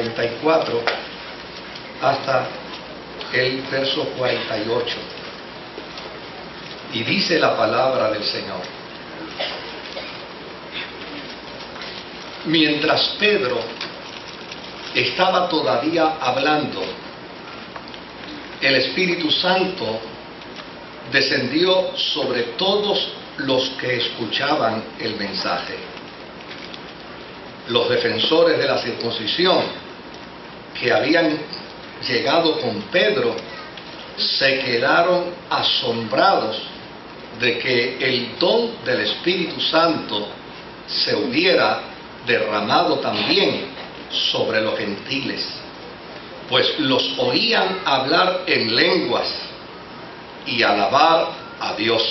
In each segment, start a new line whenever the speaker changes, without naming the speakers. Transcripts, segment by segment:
34 hasta el verso 48. Y dice la palabra del Señor: mientras Pedro estaba todavía hablando, el Espíritu Santo descendió sobre todos los que escuchaban el mensaje. Los defensores de la circuncisión que habían llegado con Pedro se quedaron asombrados de que el don del Espíritu Santo se hubiera derramado también sobre los gentiles, pues los oían hablar en lenguas y alabar a Dios.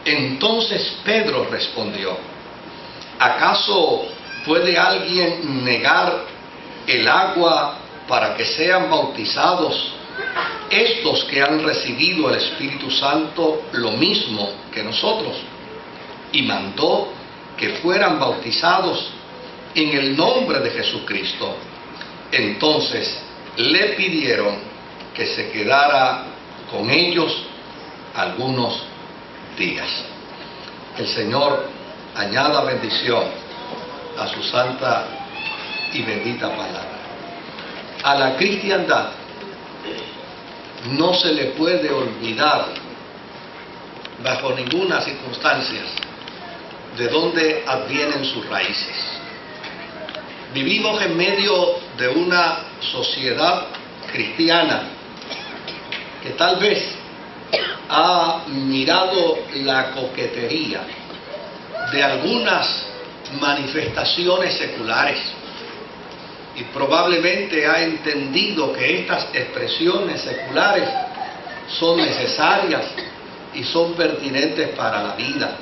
Entonces Pedro respondió: ¿acaso puede alguien negar el agua para que sean bautizados estos que han recibido el Espíritu Santo lo mismo que nosotros? Y mandó que fueran bautizados en el nombre de Jesucristo. Entonces le pidieron que se quedara con ellos algunos días. El Señor añada bendición a su santa y bendita palabra. A la cristiandad no se le puede olvidar bajo ninguna circunstancia de dónde advienen sus raíces. Vivimos en medio de una sociedad cristiana que tal vez ha mirado la coquetería de algunas manifestaciones seculares y probablemente ha entendido que estas expresiones seculares son necesarias y son pertinentes para la vida.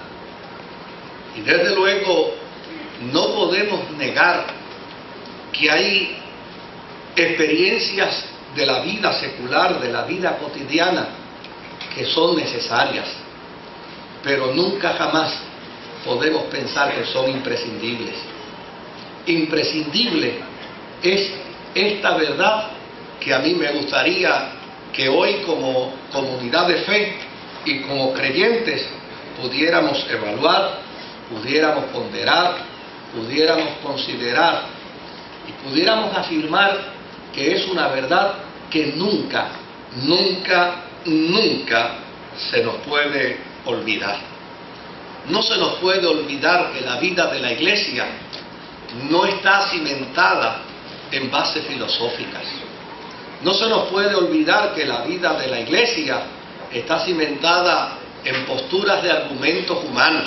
Y desde luego no podemos negar que hay experiencias de la vida secular, de la vida cotidiana, que son necesarias, pero nunca jamás podemos pensar que son imprescindibles. Imprescindible es esta verdad que a mí me gustaría que hoy, como comunidad de fe y como creyentes, pudiéramos evaluar, pudiéramos ponderar, pudiéramos considerar y pudiéramos afirmar que es una verdad que nunca se nos puede olvidar. No se nos puede olvidar que la vida de la Iglesia no está cimentada en bases filosóficas. No se nos puede olvidar que la vida de la Iglesia está cimentada en posturas de argumentos humanos.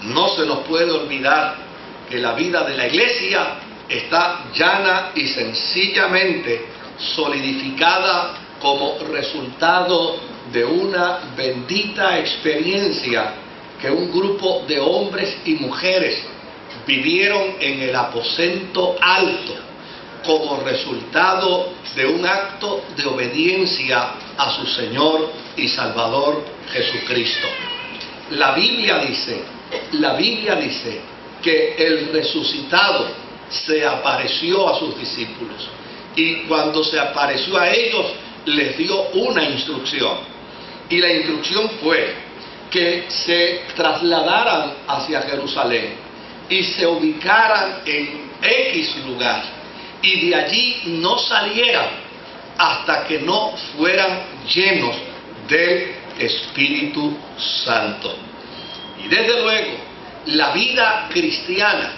No se nos puede olvidar que la vida de la Iglesia está llana y sencillamente solidificada como resultado de una bendita experiencia que un grupo de hombres y mujeres vivieron en el aposento alto como resultado de un acto de obediencia a su Señor y Salvador Jesucristo. La Biblia dice que el resucitado se apareció a sus discípulos y cuando se apareció a ellos les dio una instrucción, y la instrucción fue que se trasladaran hacia Jerusalén y se ubicaran en X lugar y de allí no salieran hasta que no fueran llenos del Espíritu Santo. Y desde luego la vida cristiana,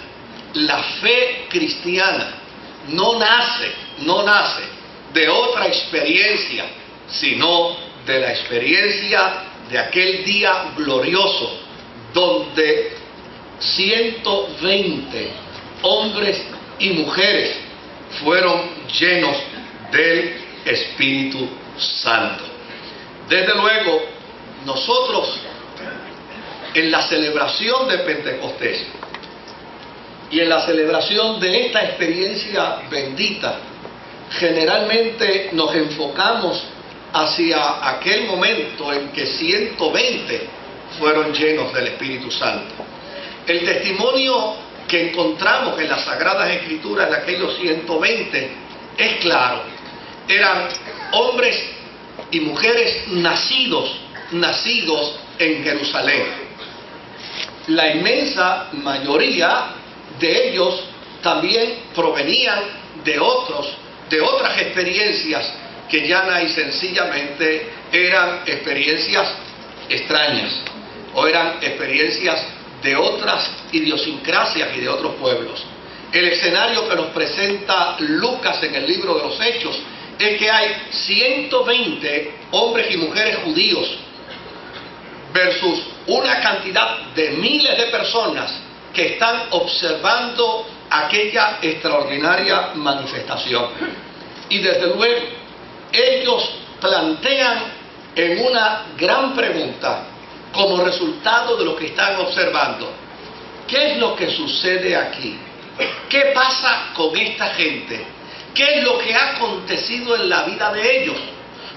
la fe cristiana no nace de otra experiencia, sino de la experiencia de aquel día glorioso donde 120 hombres y mujeres fueron llenos del Espíritu Santo. Desde luego, nosotros en la celebración de Pentecostés y en la celebración de esta experiencia bendita, generalmente nos enfocamos hacia aquel momento en que 120 fueron llenos del Espíritu Santo. El testimonio que encontramos en las Sagradas Escrituras de aquellos 120 es claro. Eran hombres y mujeres nacidos en Jerusalén. La inmensa mayoría de ellos también provenían de otras experiencias que llana y sencillamente eran experiencias extrañas o eran experiencias de otras idiosincrasias y de otros pueblos. El escenario que nos presenta Lucas en el libro de los Hechos es que hay 120 hombres y mujeres judíos versus una cantidad de miles de personas que están observando aquella extraordinaria manifestación. Y desde luego, ellos plantean en una gran pregunta, como resultado de lo que están observando: ¿qué es lo que sucede aquí? ¿Qué pasa con esta gente? ¿Qué es lo que ha acontecido en la vida de ellos?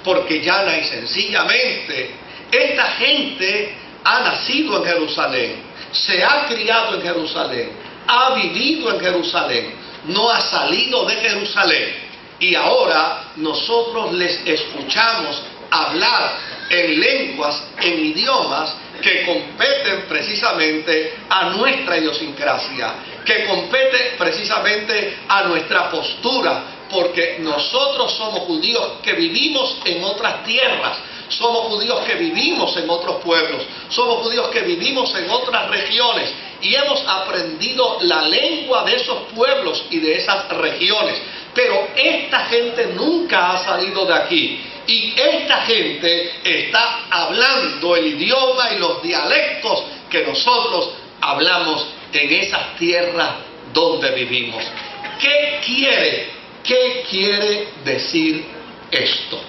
Porque llana y sencillamente, esta gente ha nacido en Jerusalén, se ha criado en Jerusalén, ha vivido en Jerusalén, no ha salido de Jerusalén. Y ahora nosotros les escuchamos hablar en lenguas, en idiomas que competen precisamente a nuestra idiosincrasia, que competen precisamente a nuestra postura, porque nosotros somos judíos que vivimos en otras tierras, somos judíos que vivimos en otros pueblos, somos judíos que vivimos en otras regiones y hemos aprendido la lengua de esos pueblos y de esas regiones. Pero esta gente nunca ha salido de aquí y esta gente está hablando el idioma y los dialectos que nosotros hablamos en esas tierras donde vivimos. ¿Qué quiere decir esto?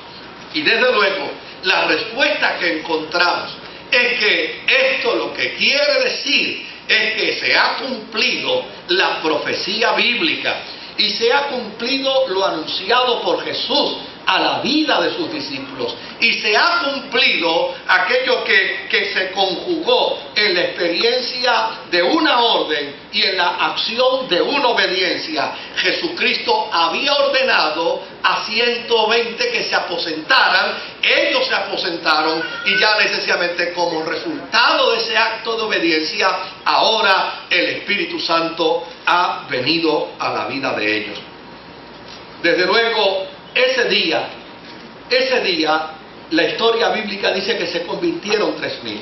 Y desde luego, la respuesta que encontramos es que esto lo que quiere decir es que se ha cumplido la profecía bíblica y se ha cumplido lo anunciado por Jesús a la vida de sus discípulos, y se ha cumplido aquello que se conjugó en la experiencia de una orden y en la acción de una obediencia. Jesucristo había ordenado a 120 que se aposentaran, ellos se aposentaron y ya necesariamente como resultado de ese acto de obediencia, ahora el Espíritu Santo ha venido a la vida de ellos. Desde luego, ese día, la historia bíblica dice que se convirtieron 3,000.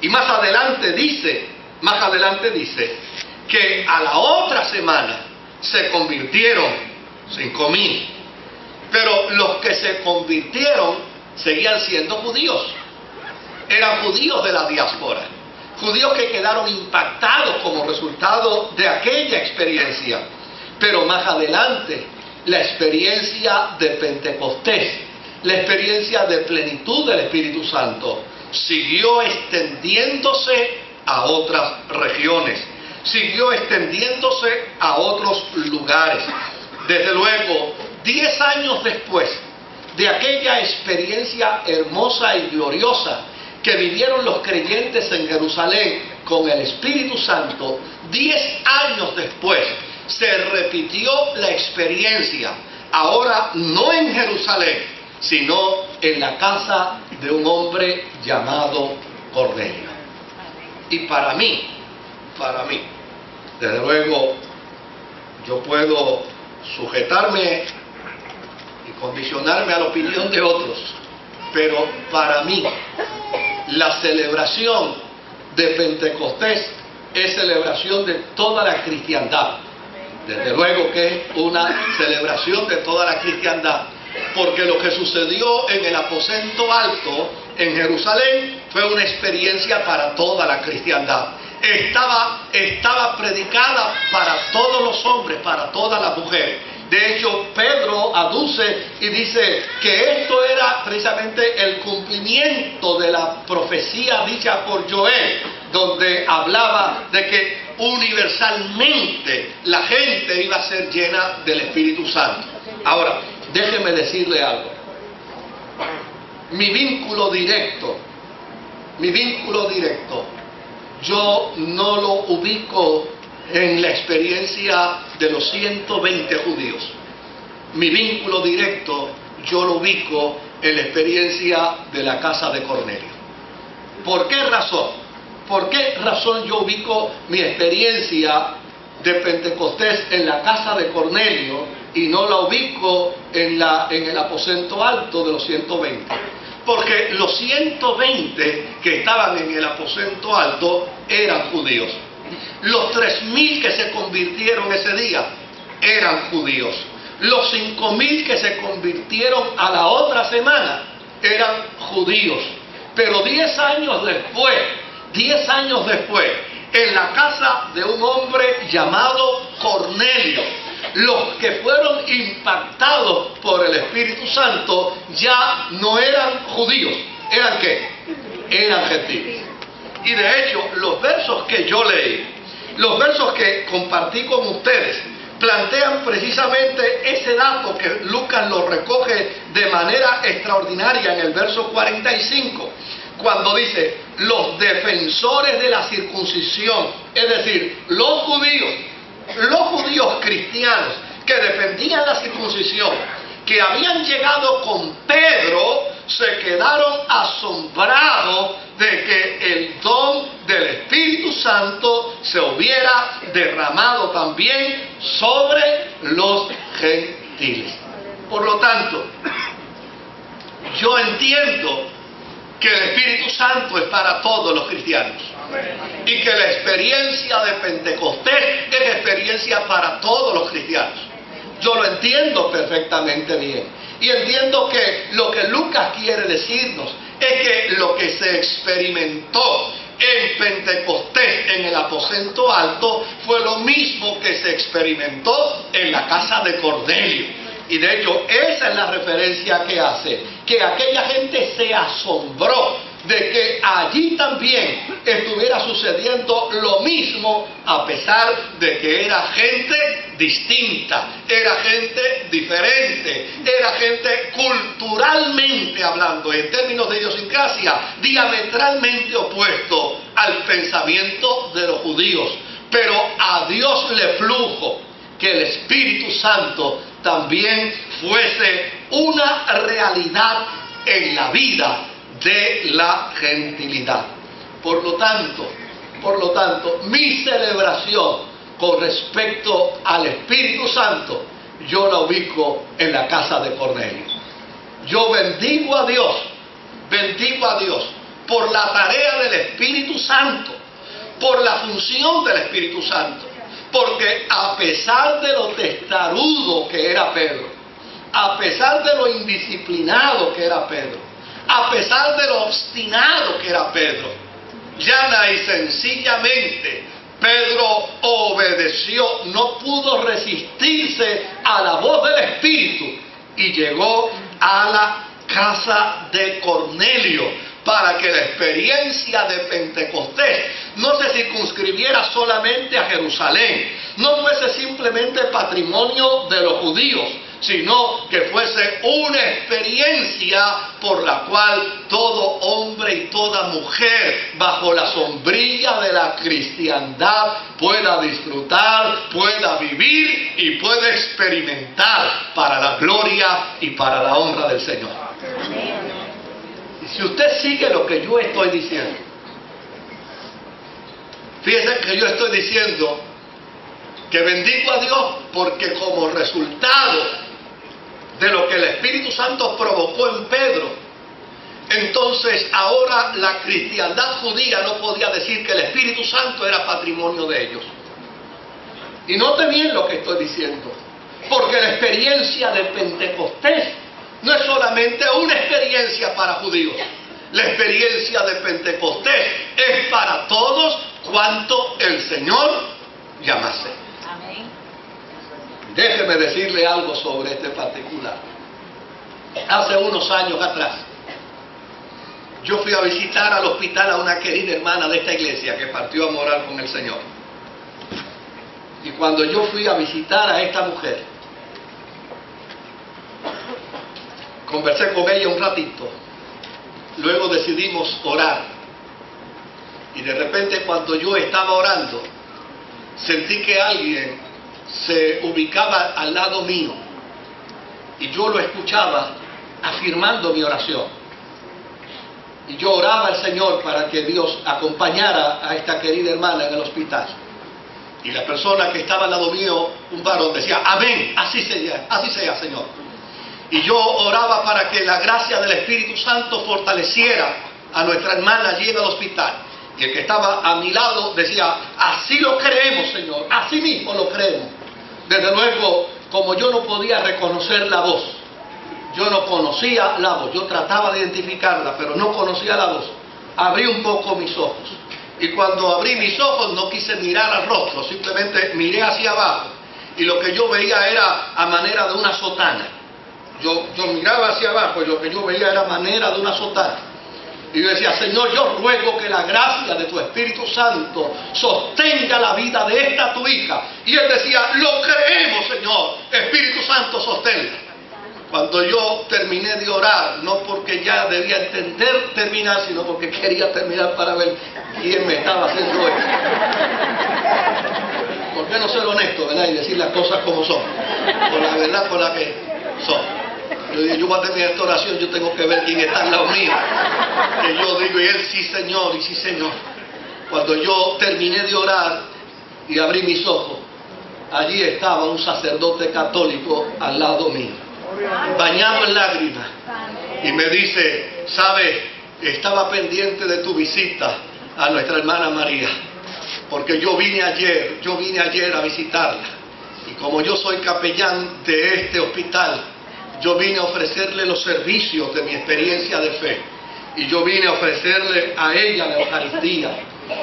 Y más adelante dice que a la otra semana se convirtieron 5,000. Pero los que se convirtieron seguían siendo judíos. Eran judíos de la diáspora. Judíos que quedaron impactados como resultado de aquella experiencia. Pero más adelante, la experiencia de Pentecostés, la experiencia de plenitud del Espíritu Santo, siguió extendiéndose a otras regiones, siguió extendiéndose a otros lugares. Desde luego, 10 años después de aquella experiencia hermosa y gloriosa que vivieron los creyentes en Jerusalén con el Espíritu Santo, 10 años después, se repitió la experiencia, ahora no en Jerusalén, sino en la casa de un hombre llamado Cornelio. Y para mí, desde luego, yo puedo sujetarme y condicionarme a la opinión de otros, pero para mí, la celebración de Pentecostés es celebración de toda la cristiandad. Desde luego que es una celebración de toda la cristiandad, porque lo que sucedió en el aposento alto en Jerusalén fue una experiencia para toda la cristiandad. Estaba predicada para todos los hombres, para todas las mujeres. De hecho, Pedro aduce y dice que esto era precisamente el cumplimiento de la profecía dicha por Joel, donde hablaba de que universalmente la gente iba a ser llena del Espíritu Santo. Ahora, déjeme decirle algo. Mi vínculo directo yo no lo ubico en la experiencia de los 120 judíos. Mi vínculo directo yo lo ubico en la experiencia de la casa de Cornelio. ¿Por qué razón? ¿Por qué razón yo ubico mi experiencia de Pentecostés en la casa de Cornelio y no la ubico en el aposento alto de los 120? Porque los 120 que estaban en el aposento alto eran judíos. Los 3.000 que se convirtieron ese día eran judíos. Los 5.000 que se convirtieron a la otra semana eran judíos. Pero 10 años después, en la casa de un hombre llamado Cornelio, los que fueron impactados por el Espíritu Santo ya no eran judíos. ¿Eran qué? Eran gentiles. Y de hecho, los versos que yo leí, los versos que compartí con ustedes, plantean precisamente ese dato que Lucas lo recoge de manera extraordinaria en el verso 45, cuando dice, los defensores de la circuncisión, es decir, los judíos cristianos que defendían la circuncisión, que habían llegado con Pedro, se quedaron asombrados de que el don del Espíritu Santo se hubiera derramado también sobre los gentiles. Por lo tanto, yo entiendo que el Espíritu Santo es para todos los cristianos y que la experiencia de Pentecostés es experiencia para todos los cristianos. Yo lo entiendo perfectamente bien y entiendo que lo que Lucas quiere decirnos es que lo que se experimentó en Pentecostés, en el aposento alto, fue lo mismo que se experimentó en la casa de Cornelio. Y de hecho, esa es la referencia que hace, que aquella gente se asombró de que allí también estuviera sucediendo lo mismo, a pesar de que era gente distinta, era gente diferente, era gente culturalmente hablando, en términos de idiosincrasia, diametralmente opuesto al pensamiento de los judíos. Pero a Dios le plujo que el Espíritu Santo también fuese una realidad en la vida de la gentilidad. Por lo tanto, mi celebración con respecto al Espíritu Santo, yo la ubico en la casa de Cornelio. Yo bendigo a Dios por la tarea del Espíritu Santo, por la función del Espíritu Santo, porque a pesar de lo testarudo que era Pedro, a pesar de lo indisciplinado que era Pedro, a pesar de lo obstinado que era Pedro, llana y sencillamente Pedro obedeció, no pudo resistirse a la voz del Espíritu y llegó a la casa de Cornelio para que la experiencia de Pentecostés no se circunscribiera solamente a Jerusalén, no fuese simplemente patrimonio de los judíos, sino que fuese una experiencia por la cual todo hombre y toda mujer bajo la sombrilla de la cristiandad pueda disfrutar, pueda vivir y pueda experimentar para la gloria y para la honra del Señor. Y si usted sigue lo que yo estoy diciendo, fíjese que yo estoy diciendo que bendigo a Dios porque como resultado de lo que el Espíritu Santo provocó en Pedro, entonces ahora la cristiandad judía no podía decir que el Espíritu Santo era patrimonio de ellos. Y note bien lo que estoy diciendo, porque la experiencia de Pentecostés no es solamente una experiencia para judíos. La experiencia de Pentecostés es para todos cuanto el Señor llamase. Déjeme decirle algo sobre este particular. Hace unos años atrás, yo fui a visitar al hospital a una querida hermana de esta iglesia que partió a morar con el Señor. Y cuando yo fui a visitar a esta mujer, conversé con ella un ratito, luego decidimos orar. Y de repente, cuando yo estaba orando, sentí que alguien se ubicaba al lado mío y yo lo escuchaba afirmando mi oración. Y yo oraba al Señor para que Dios acompañara a esta querida hermana en el hospital. Y la persona que estaba al lado mío, un varón, decía: amén, así sea, Señor. Y yo oraba para que la gracia del Espíritu Santo fortaleciera a nuestra hermana allí en el hospital. Y el que estaba a mi lado decía: así lo creemos, Señor, así mismo lo creemos. Desde luego, como yo no podía reconocer la voz, yo no conocía la voz, yo trataba de identificarla, pero no conocía la voz, abrí un poco mis ojos. Y cuando abrí mis ojos no quise mirar al rostro, simplemente miré hacia abajo. Y lo que yo veía era a manera de una sotana. Yo miraba hacia abajo y lo que yo veía era a manera de una sotana. Y yo decía: Señor, yo ruego que la gracia de tu Espíritu Santo sostenga la vida de esta tu hija. Y él decía: lo creemos, Señor, Espíritu Santo, sosténla. Cuando yo terminé de orar, no porque ya debía entender terminar, sino porque quería terminar para ver quién me estaba haciendo esto. ¿Por qué no ser honesto, verdad? Y decir las cosas como son, con la verdad con la que son. Yo digo: yo voy a terminar esta oración, yo tengo que ver quién está al lado mío. Que yo digo, y él: sí, Señor, y sí, Señor. Cuando yo terminé de orar y abrí mis ojos, allí estaba un sacerdote católico al lado mío, bañado en lágrimas, y me dice: ¿sabes? Estaba pendiente de tu visita a nuestra hermana María, porque yo vine ayer a visitarla, y como yo soy capellán de este hospital, yo vine a ofrecerle los servicios de mi experiencia de fe, y yo vine a ofrecerle a ella la Eucaristía,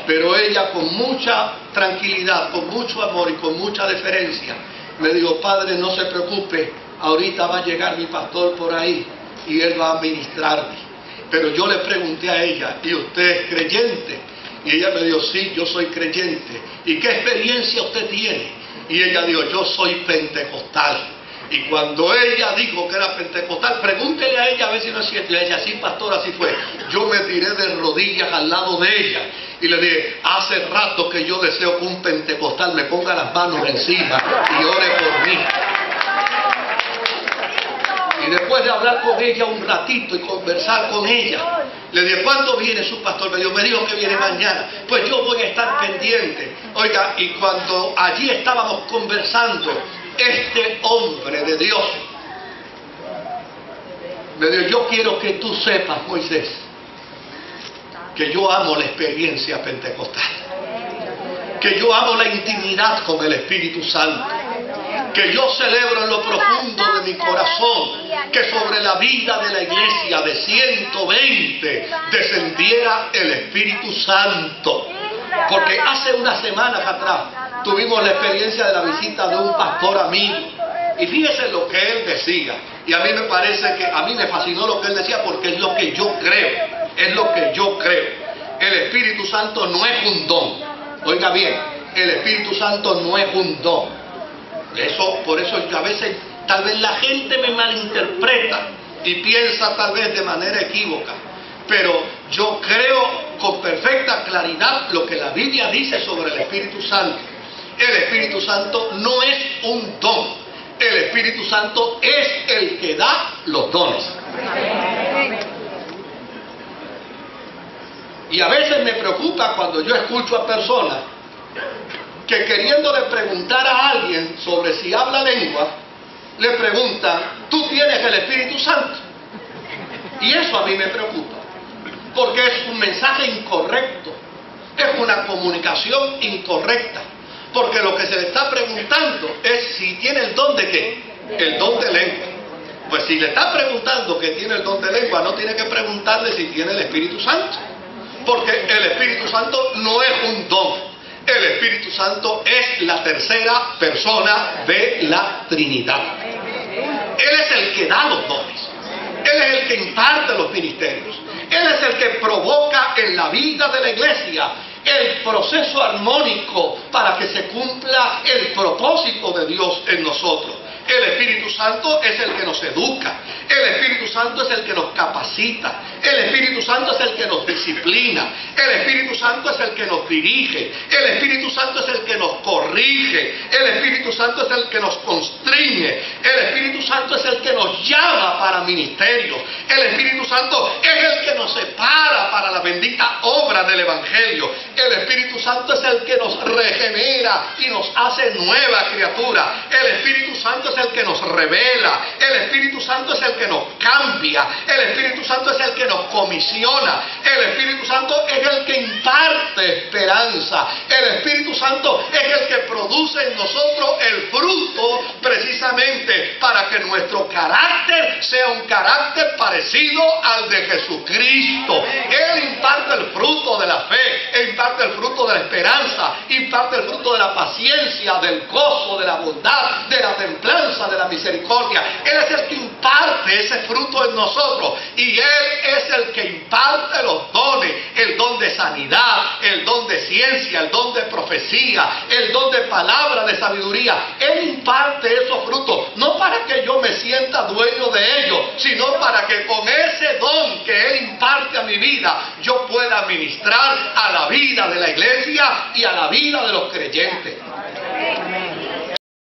pero ella, con mucha tranquilidad, con mucho amor y con mucha deferencia, me dijo: padre, no se preocupe, ahorita va a llegar mi pastor por ahí y él va a ministrarme. Pero yo le pregunté a ella: ¿y usted es creyente? Y ella me dijo: sí, yo soy creyente. ¿Y qué experiencia usted tiene? Y ella dijo: yo soy pentecostal. Y cuando ella dijo que era pentecostal, pregúntele a ella a ver si no es cierto. Y ella: sí, pastor, así fue. Yo me tiré de rodillas al lado de ella y le dije: hace rato que yo deseo que un pentecostal me ponga las manos encima y ore por mí. Y después de hablar con ella un ratito y conversar con ella, le dije: ¿cuándo viene su pastor? Me dijo que viene mañana. Pues yo voy a estar pendiente. Oiga, y cuando allí estábamos conversando, este hombre de Dios me dijo: yo quiero que tú sepas, Moisés, que yo amo la experiencia pentecostal, que yo amo la intimidad con el Espíritu Santo, que yo celebro en lo profundo de mi corazón que sobre la vida de la iglesia de 120 descendiera el Espíritu Santo. Porque hace unas semanas atrás tuvimos la experiencia de la visita de un pastor amigo, y fíjese lo que él decía, y a mí me parece que a mí me fascinó lo que él decía, porque es lo que yo creo, es lo que yo creo. El Espíritu Santo no es un don. Oiga bien, el Espíritu Santo no es un don. Por eso a veces tal vez la gente me malinterpreta y piensa tal vez de manera equívoca, pero yo creo con perfecta claridad lo que la Biblia dice sobre el Espíritu Santo. El Espíritu Santo no es un don, el Espíritu Santo es el que da los dones. Y a veces me preocupa cuando yo escucho a personas que, queriéndole preguntar a alguien sobre si habla lengua, le preguntan: ¿tú tienes el Espíritu Santo? Y eso a mí me preocupa, porque es un mensaje incorrecto, es una comunicación incorrecta, porque lo que se le está preguntando es si tiene el don de ¿qué? El don de lengua. Pues si le está preguntando que tiene el don de lengua, no tiene que preguntarle si tiene el Espíritu Santo, porque el Espíritu Santo no es un don. El Espíritu Santo es la tercera persona de la Trinidad. Él es el que da los dones. Él es el que imparte los ministerios. Él es el que provoca en la vida de la iglesia el proceso armónico para que se cumpla el propósito de Dios en nosotros. Él El Espíritu Santo es el que nos educa. El Espíritu Santo es el que nos capacita. El Espíritu Santo es el que nos disciplina. El Espíritu Santo es el que nos dirige. El Espíritu Santo es el que nos corrige. El Espíritu Santo es el que nos constriñe. El Espíritu Santo es el que nos llama para ministerio. El Espíritu Santo es el que nos separa para la bendita obra del Evangelio. El Espíritu Santo es el que nos regenera y nos hace nueva criatura. El Espíritu Santo es el que nos revela. El Espíritu Santo es el que nos cambia. El Espíritu Santo es el que nos comisiona. El Espíritu Santo es el que imparte esperanza. El Espíritu Santo es el que produce en nosotros el fruto precisamente para que nuestro carácter sea un carácter parecido al de Jesucristo. Él imparte el fruto de la fe, Él imparte el fruto de la esperanza, imparte el fruto de la paciencia, del gozo, de la bondad, de la templanza, de la misericordia. Él es el que imparte ese fruto en nosotros y Él es el que imparte los dones, el don de sanidad, el don de ciencia, el don de profecía, el don de palabra de sabiduría. Él imparte esos frutos, no para que yo me sienta dueño de ellos, sino para que con ese don que Él imparte a mi vida, yo pueda ministrar a la vida de la iglesia y a la vida de los creyentes.